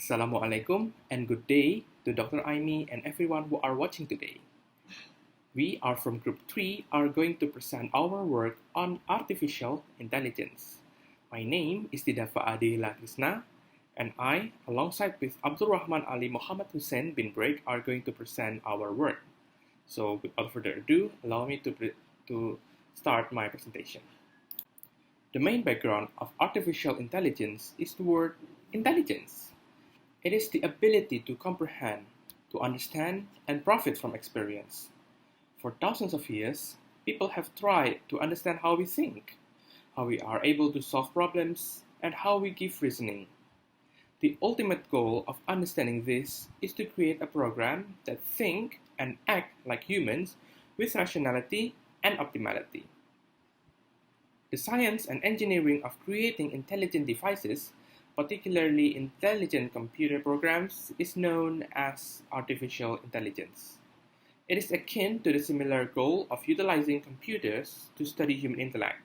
Assalamualaikum and good day to Dr. Aimi and everyone who are watching today. We are from Group 3 are going to present our work on artificial intelligence. My name is Didafa Adi Lakrisna and I, alongside with Abdul Rahman Ali Muhammad Hussein bin Break, are going to present our work. So without further ado, allow me to start my presentation. The main background of artificial intelligence is the word intelligence. It is the ability to comprehend, to understand, and profit from experience. For thousands of years, people have tried to understand how we think, how we are able to solve problems, and how we give reasoning. The ultimate goal of understanding this is to create a program that think and act like humans with rationality and optimality. The science and engineering of creating intelligent devices, particularly intelligent computer programs, is known as artificial intelligence. It is akin to the similar goal of utilizing computers to study human intellect,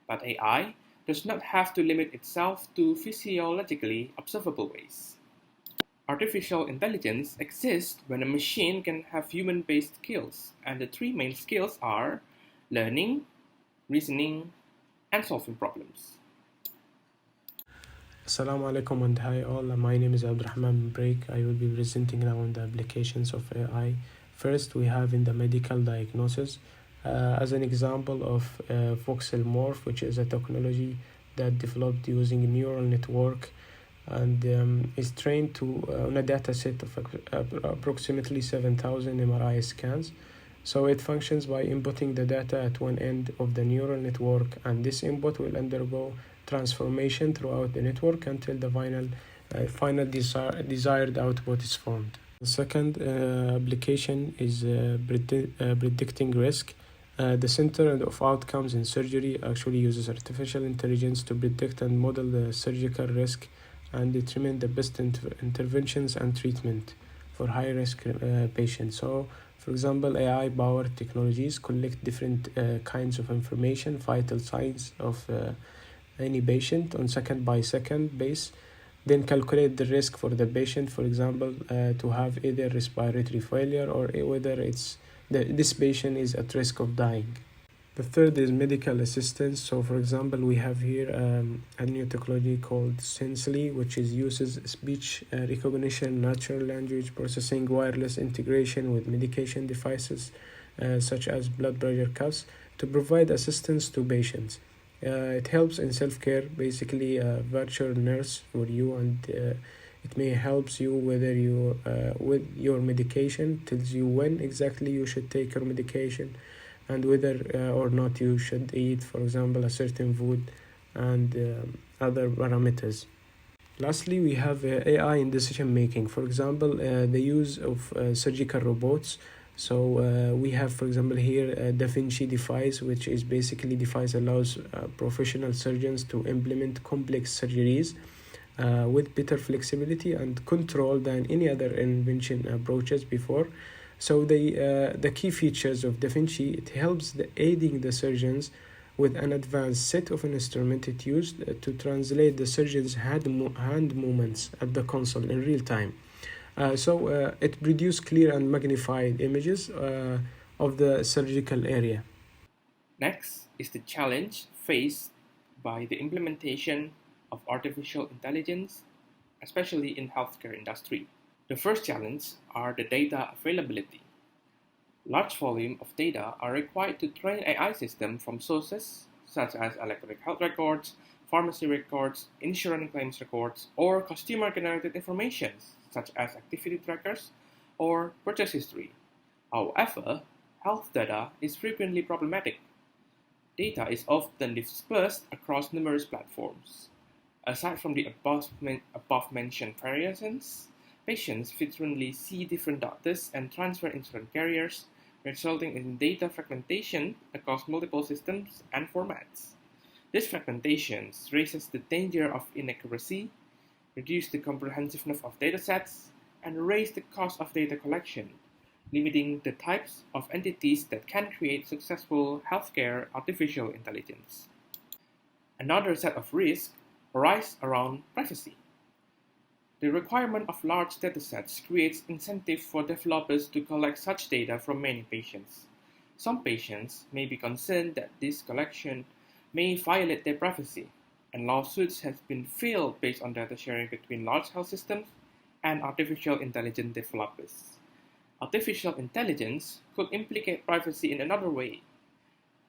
but AI does not have to limit itself to physiologically observable ways. Artificial intelligence exists when a machine can have human-based skills, and the three main skills are learning, reasoning, and solving problems. Assalamu alaikum and hi all. My name is Abdurrahman Break. I will be presenting now on the applications of AI. First, we have in the medical diagnosis as an example of voxel morph, which is a technology that developed using a neural network and is trained on a data set of approximately 7,000 MRI scans. So it functions by inputting the data at one end of the neural network, and this input will undergo transformation throughout the network until the final desired output is formed. The second application is predicting risk. The Center of Outcomes in Surgery actually uses artificial intelligence to predict and model the surgical risk and determine the best interventions and treatment for high-risk patients. So, for example, AI-powered technologies collect different kinds of information, vital signs of any patient on second-by-second base, then calculate the risk for the patient, for example, to have either respiratory failure or whether this patient is at risk of dying. The third is medical assistance. So, for example, we have here a new technology called Sensely, which uses speech recognition, natural language processing, wireless integration with medication devices such as blood pressure cuffs to provide assistance to patients. It helps in self-care, basically a virtual nurse for you, and it may helps you whether you with your medication, tells you when exactly you should take your medication and whether or not you should eat, for example, a certain food and other parameters. Lastly, we have AI in decision making. For example, the use of surgical robots. So we have, for example, here a Da Vinci device, which is basically device allows professional surgeons to implement complex surgeries with better flexibility and control than any other invention approaches before. So the key features of Da Vinci, it helps aiding the surgeons with an advanced set of instruments it used to translate the surgeon's hand movements at the console in real time. So it produces clear and magnified images of the surgical area. Next is the challenge faced by the implementation of artificial intelligence, especially in healthcare industry. The first challenge are the data availability. Large volume of data are required to train AI systems from sources such as electronic health records, pharmacy records, insurance claims records, or customer-generated information such as activity trackers or purchase history. However, health data is frequently problematic. Data is often dispersed across numerous platforms. Aside from the above-mentioned variations, patients frequently see different doctors and transfer insurance carriers, resulting in data fragmentation across multiple systems and formats. This fragmentation raises the danger of inaccuracy, reduce the comprehensiveness of datasets, and raise the cost of data collection, limiting the types of entities that can create successful healthcare artificial intelligence. Another set of risks arise around privacy. The requirement of large datasets creates incentive for developers to collect such data from many patients. Some patients may be concerned that this collection may violate their privacy, and lawsuits have been filed based on data sharing between large health systems and artificial intelligence developers. Artificial intelligence could implicate privacy in another way.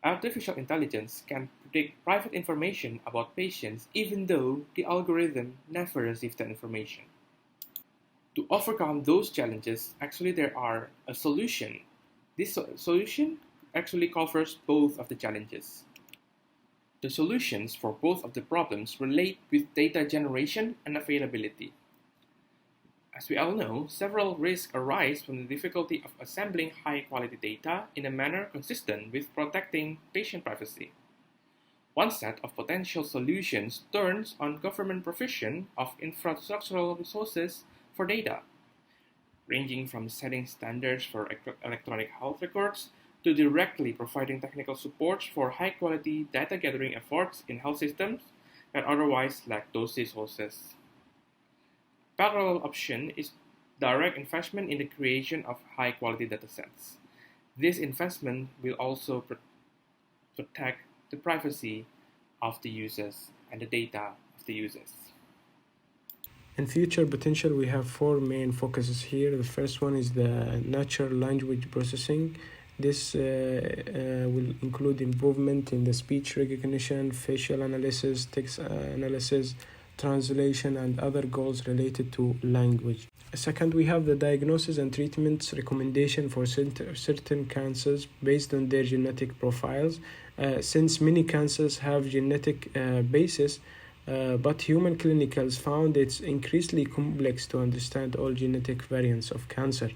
Artificial intelligence can predict private information about patients even though the algorithm never received that information. To overcome those challenges, actually there are a solution. This solution actually covers both of the challenges. The solutions for both of the problems relate with data generation and availability. As we all know, several risks arise from the difficulty of assembling high-quality data in a manner consistent with protecting patient privacy. One set of potential solutions turns on government provision of infrastructural resources for data, ranging from setting standards for electronic health records to directly providing technical support for high-quality data gathering efforts in health systems that otherwise lack those resources. Parallel option is direct investment in the creation of high-quality datasets. This investment will also protect the privacy of the users and the data of the users. In future potential, we have four main focuses here. The first one is the natural language processing. This will include improvement in the speech recognition, facial analysis, text analysis, translation, and other goals related to language. Second, we have the diagnosis and treatments recommendation for certain cancers based on their genetic profiles. Since many cancers have genetic basis, but human clinicals found it's increasingly complex to understand all genetic variants of cancer.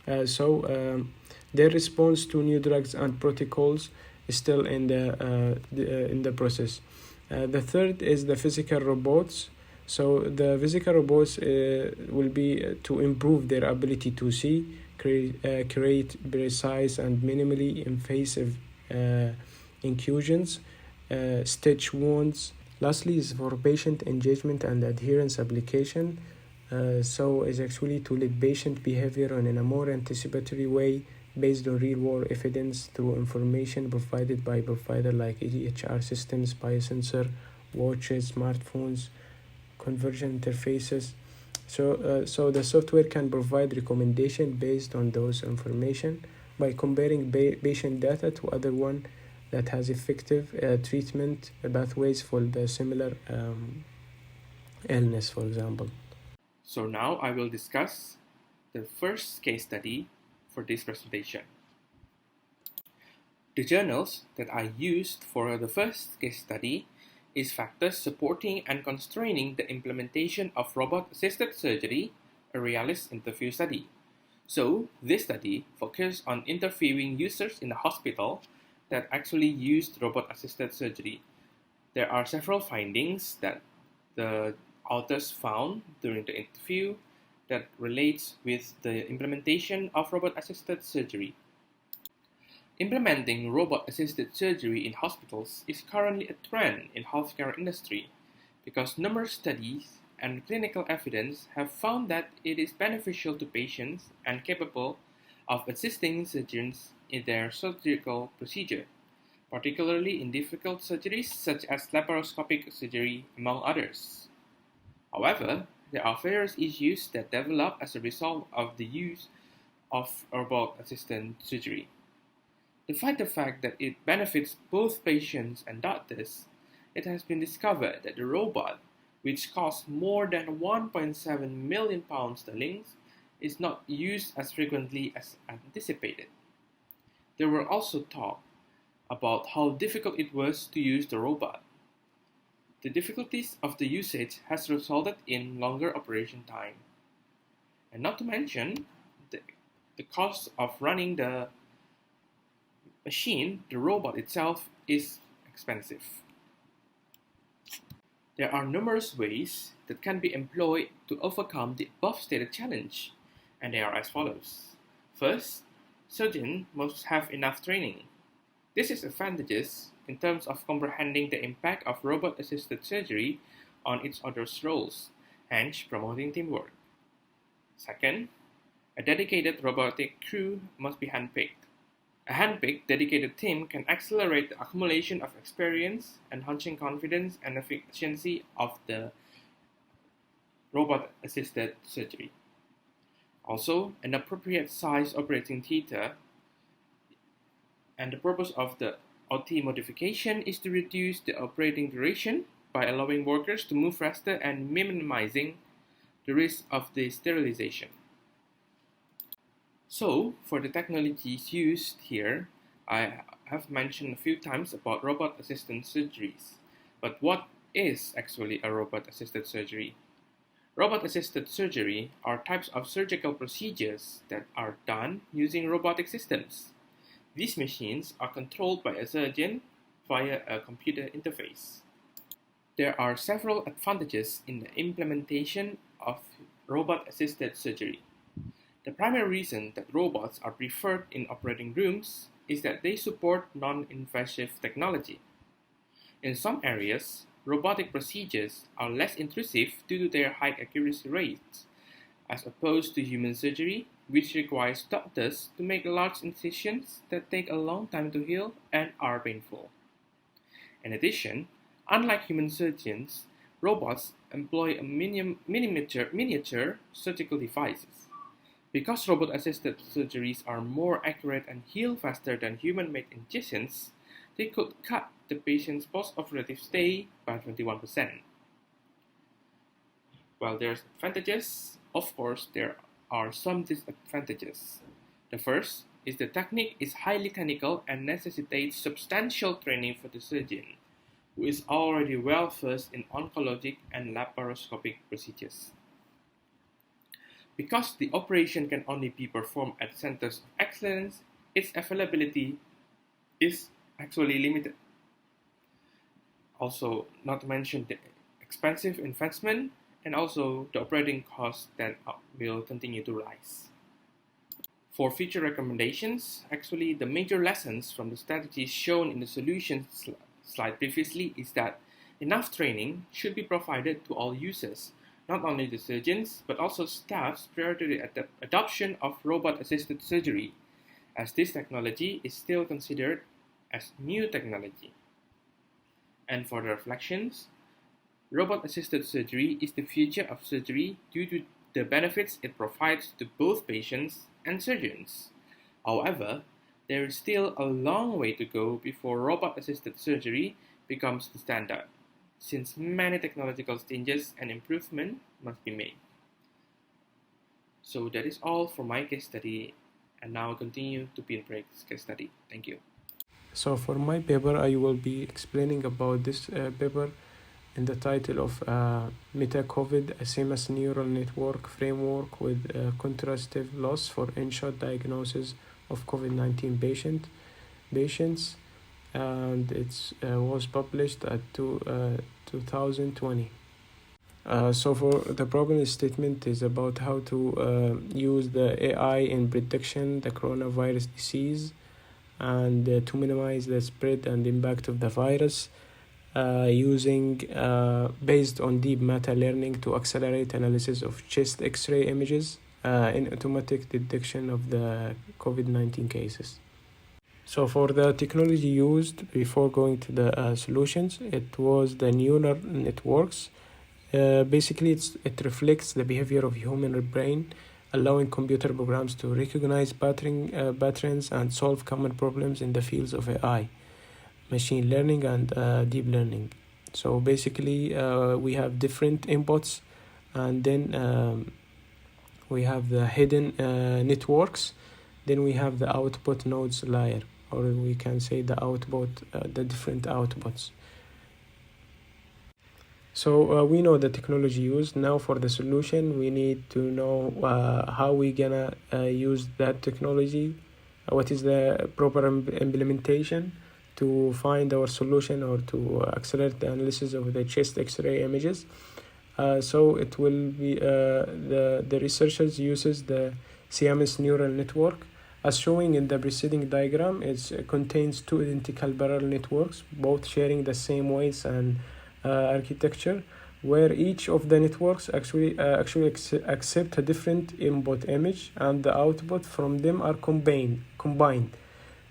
Their response to new drugs and protocols is still in the process. The third is the physical robots. So the physical robots will be to improve their ability to see, create precise and minimally invasive inclusions, stitch wounds. Lastly is for patient engagement and adherence application. So is actually to lead patient behavior in a more anticipatory way based on real-world evidence through information provided by provider like EHR systems, biosensor, watches, smartphones, conversion interfaces. So the software can provide recommendation based on those information by comparing patient data to other one that has effective treatment pathways for the similar illness, for example. So now I will discuss the first case study for this presentation. The journals that I used for the first case study is Factors Supporting and Constraining the Implementation of Robot-Assisted Surgery, a realist interview study. So this study focused on interviewing users in the hospital that actually used robot-assisted surgery. There are several findings that the authors found during the interview that relates with the implementation of robot-assisted surgery. Implementing robot-assisted surgery in hospitals is currently a trend in healthcare industry because numerous studies and clinical evidence have found that it is beneficial to patients and capable of assisting surgeons in their surgical procedure, particularly in difficult surgeries such as laparoscopic surgery, among others. However, there are various issues that develop as a result of the use of robot-assisted surgery. Despite the fact that it benefits both patients and doctors, it has been discovered that the robot, which costs more than £1.7 million, is not used as frequently as anticipated. There were also talk about how difficult it was to use the robot. The difficulties of the usage has resulted in longer operation time. And not to mention, the cost of running the machine, the robot itself, is expensive. There are numerous ways that can be employed to overcome the above stated challenge, and they are as follows. First, surgeons must have enough training. This is advantageous in terms of comprehending the impact of robot-assisted surgery on its other roles, hence promoting teamwork. Second, a dedicated robotic crew must be handpicked. A handpicked, dedicated team can accelerate the accumulation of experience, enhancing confidence and efficiency of the robot-assisted surgery. Also, an appropriate size operating theater, and the purpose of the OT modification is to reduce the operating duration by allowing workers to move faster and minimizing the risk of the sterilization. So, for the technologies used here, I have mentioned a few times about robot-assisted surgeries. But what is actually a robot-assisted surgery? Robot-assisted surgery are types of surgical procedures that are done using robotic systems. These machines are controlled by a surgeon via a computer interface. There are several advantages in the implementation of robot-assisted surgery. The primary reason that robots are preferred in operating rooms is that they support non-invasive technology. In some areas, robotic procedures are less intrusive due to their high accuracy rates, as opposed to human surgery, which requires doctors to make large incisions that take a long time to heal and are painful. In addition, unlike human surgeons, robots employ miniature surgical devices. Because robot-assisted surgeries are more accurate and heal faster than human-made incisions, they could cut the patient's post-operative stay by 21%. While there's advantages, of course, there are some disadvantages. The first is the technique is highly technical and necessitates substantial training for the surgeon, who is already well versed in oncologic and laparoscopic procedures. Because the operation can only be performed at centers of excellence, its availability is actually limited. Also, not to mention the expensive investment and also the operating costs that will continue to rise. For future recommendations, actually the major lessons from the strategies shown in the solutions slide previously is that enough training should be provided to all users, not only the surgeons, but also staffs prior to the adoption of robot-assisted surgery, as this technology is still considered as new technology. And for the reflections, robot-assisted surgery is the future of surgery due to the benefits it provides to both patients and surgeons. However, there is still a long way to go before robot-assisted surgery becomes the standard, since many technological changes and improvement must be made. So that is all for my case study, and now I'll continue to Pin Break's case study. Thank you. So for my paper, I will be explaining about this paper in the title of Meta-COVID, a CMS neural network framework with contrastive loss for in-shot diagnosis of COVID-19 patients, and it was published at 2020. So for the problem statement is about how to use the AI in prediction the coronavirus disease and to minimize the spread and impact of the virus using based on deep meta learning to accelerate analysis of chest x-ray images in automatic detection of the COVID-19 cases. So for the technology used before going to the solutions, it was the neural networks. Basically, it reflects the behavior of human brain, allowing computer programs to recognize patterns and solve common problems in the fields of AI, machine learning, and deep learning. So basically, we have different inputs, and then we have the hidden networks. Then we have the output nodes layer, or we can say the the different outputs. So we know the technology used. Now for the solution, we need to know how we gonna use that technology, what is the proper implementation to find our solution or to accelerate the analysis of the chest x-ray images. So it will be the researchers uses the CMS neural network. As showing in the preceding diagram, it contains two identical parallel networks, both sharing the same weights and architecture. where each of the networks actually accept a different input image, and the output from them are combined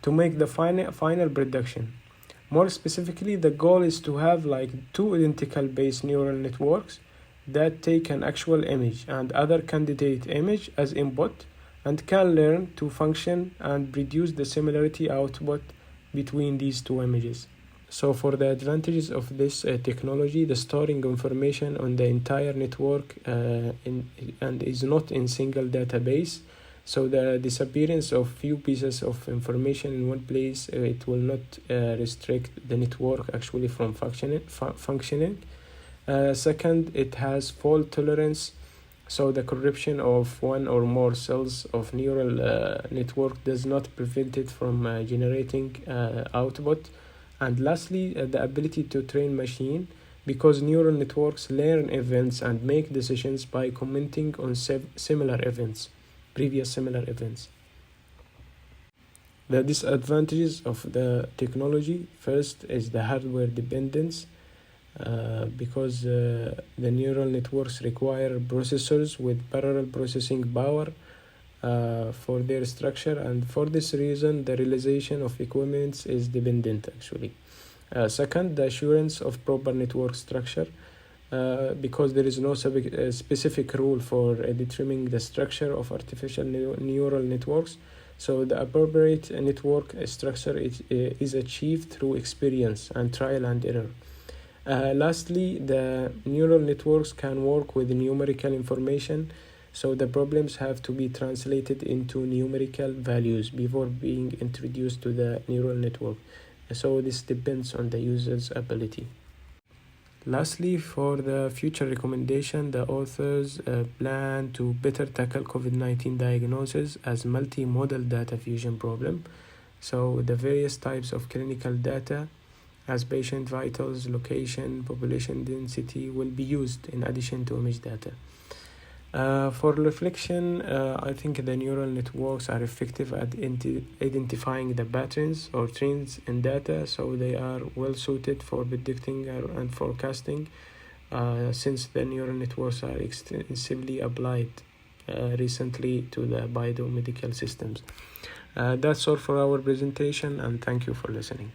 to make the final production. More specifically, the goal is to have like two identical base neural networks that take an actual image and other candidate image as input and can learn to function and produce the similarity output between these two images. So for the advantages of this technology, the storing information on the entire network and is not in single database. So the disappearance of few pieces of information in one place, it will not restrict the network actually from functioning. Second, it has fault tolerance. So the corruption of one or more cells of neural network does not prevent it from generating output. And lastly, the ability to train machine, because neural networks learn events and make decisions by commenting on previous similar events. The disadvantages of the technology: first is the hardware dependence, because the neural networks require processors with parallel processing power for their structure, and for this reason the realization of equivalence is dependent actually. Second, the assurance of proper network structure, because there is no specific rule for determining the structure of artificial neural networks. So the appropriate network structure is achieved through experience and trial and error. Lastly, the neural networks can work with numerical information, so the problems have to be translated into numerical values before being introduced to the neural network. So this depends on the user's ability. Lastly, for the future recommendation, the authors plan to better tackle COVID-19 diagnosis as multimodal data fusion problem. So the various types of clinical data as patient vitals, location, population density will be used in addition to image data. For reflection, I think the neural networks are effective at identifying the patterns or trends in data, so they are well suited for predicting and forecasting, since the neural networks are extensively applied recently to the biomedical systems. That's all for our presentation, and thank you for listening.